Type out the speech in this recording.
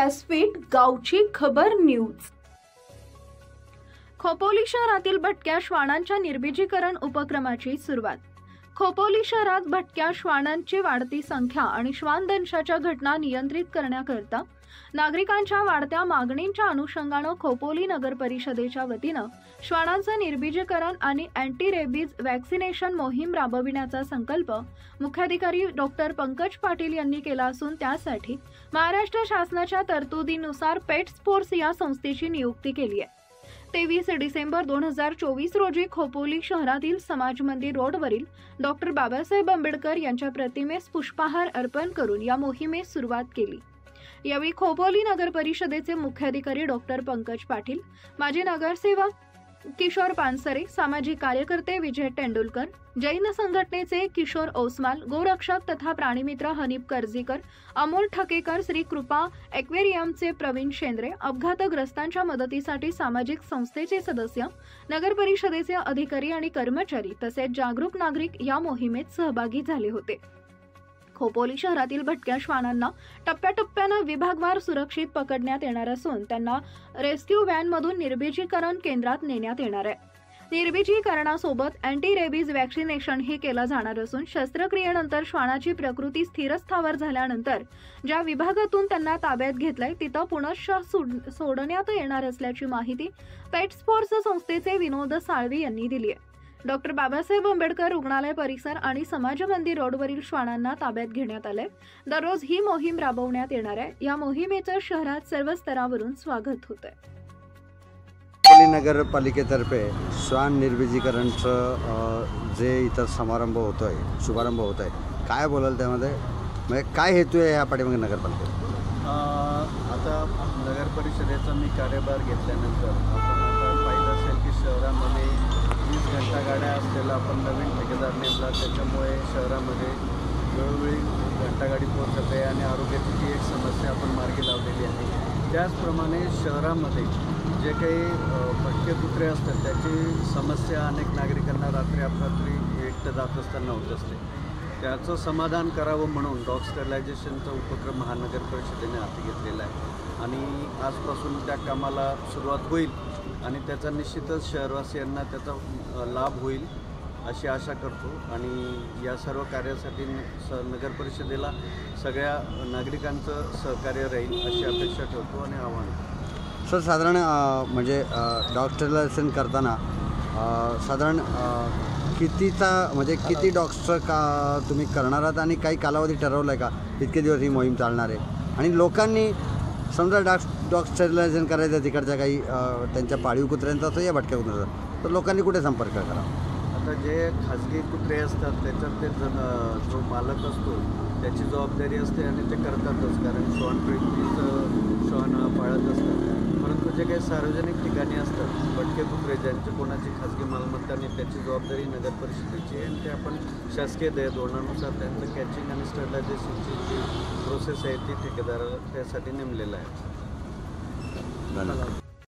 व्यासपीठ गावची खबर न्यूज। खोपोली शहरातील भटक्या श्वानांच्या निर्बीजीकरण उपक्रमाची सुरुवात। खोपोली शहरात भटक्या श्वानांची वाढती संख्या आणि श्वानदंशाच्या घटना नियंत्रित करण्याकरता नागरिकांच्या वाढत्या मागणींच्या अनुषंगाने खोपोली नगर परिषदेच्या वतीने श्वानांचं निर्बीजीकरण आणि अँटी रेबीज वॅक्सिनेशन मोहीम राबविण्याचा संकल्प मुख्याधिकारी डॉक्टर पंकज पाटील यांनी केला असून त्यासाठी महाराष्ट्र शासनाच्या तरतुदीनुसार पेट्स फोर्स या संस्थेची नियुक्ती केली आहे। 23 डिसेंबर 2024 रोजी खोपोली शहरातील समाज मंदिर रोडवरील डॉक्टर बाबासाहेब आंबेडकर यांच्या प्रतिमेस पुष्पहार अर्पण करून या मोहिमेस सुरुवात केली। यावेळी खोपोली नगर परिषदेचे मुख्याधिकारी डॉक्टर पंकज पाटील, माजी नगरसेवक किशोर पानसरे, सामाजिक कार्यकर्ते विजय तेंडुलकर, जैन संघटनेचे किशोर ओसमाल, गोरक्षक तथा प्राणीमित्र हनीफ कर्जीकर, अमोल ठकेकर, श्री कृपा एक्वेरियमचे प्रवीण शेंद्रे, अपघातग्रस्तांच्या मदतीसाठी सामाजिक संस्थेचे सदस्य, नगर परिषदेचे अधिकारी आणि कर्मचारी तसेच जागरूक नागरिक या मोहिमेत सहभागी झाले होते। खोपोली शहरातील भटक्या श्वानांना टप्प्याटप्प्याने विभागवार सुरक्षित पकडण्यात येणार असून त्यांना रेस्क्यू व्हॅनमधून निर्बीजीकरण केंद्रात नेण्यात येणार आहे। निर्बीजीकरणासोबत अँटी रेबीज वॅक्सिनेशन ही केलं जाणार असून शस्त्रक्रियेनंतर श्वानाची प्रकृती स्थिरस्थावर झाल्यानंतर ज्या विभागातून त्यांना ताब्यात घेतलंय तिथं पुनश्च सोडण्यात येणार असल्याची माहिती पेट्स फोर्स संस्थेचे विनोद साळवी यांनी दिली आहे। डॉक्टर बाबासाहेब आंबेडकर रुग्णालय परिसर आणि समाज मंदिर रोडवरील श्वानांना ताब्यात घेण्यात आले। दररोज ही मोहीम राबवण्यात येणार आहे। या मोहिमेचं शहरात सर्व स्तरावरून स्वागत होत आहे। खोपोली नगरपालिकेतर्फे श्वान निर्बीजीकरणचं जे इतर समारंभ होतोय, शुभारंभ होत आहे, काय बोलाल त्यामध्ये? म्हणजे काय हेतू आहे या पाठीमागे नगरपालिकेत? आता नगर परिषदेचा मी कार्यभार घेतल्यानंतर आपण आता पाहिलं असेल की शहरामध्ये 20 घंटा गाड्या असलेला आपण नवीन ठेकेदार नेमला, त्याच्यामुळे शहरामध्ये वेळोवेळी घंटागाडी पोहोचत आहे आणि आरोग्याची ती एक समस्या आपण मार्गी लावलेली आहे। त्याचप्रमाणे शहरामध्ये जे काही भटके कुत्रे असतात त्याची समस्या अनेक नागरिकांना रात्री अपरात्री एकटं जात असताना होत असते। त्याचं समाधान करावं म्हणून डॉग स्टरलायझेशनचा उपक्रम महानगर परिषदेने हाती घेतलेला आहे आणि आजपासून त्या कामाला सुरुवात होईल आणि त्याचा निश्चितच शहरवासियांना त्याचा लाभ होईल अशी आशा करतो आणि या सर्व कार्यासाठी नगर परिषदेला सगळ्या नागरिकांचं सहकार्य राहील अशी अपेक्षा ठेवतो आणि आव्हान करतो। सर, साधारण म्हणजे डॉग स्टरलायझेशन करताना साधारण किती डॉग्सचं का तुम्ही करणार आहात आणि काही कालावधी ठरवला आहे का? इतके दिवस ही मोहीम चालणार आहे आणि लोकांनी समजा डॉग स्टरलायझेशन करायचं तिकडच्या काही त्यांच्या पाळीव कुत्र्यांचा असो या भटक्या कुत्र्यांचा, तर लोकांनी कुठे संपर्क करावा? आता जे खाजगी कुत्रे असतात त्याच्यात ते जो मालक असतो त्याची जबाबदारी असते आणि ते करतातच, कारण श्वानप्रेमीचं श्वान पाळत असतात। परंतु जे काही सार्वजनिक ठिकाणी असतात भटके कुत्रे ज्यांची कोणाची खाजगी मालमत्ता नाही त्याची जबाबदारी नगर परिषदेची आहे आणि ते आपण शासकीय धोरणानुसार त्यांचं कॅचिंग आणि स्टरलायझेशनची जी प्रोसेस आहे ती ठेकेदार त्यासाठी नेमलेलं आहे। धन्यवाद।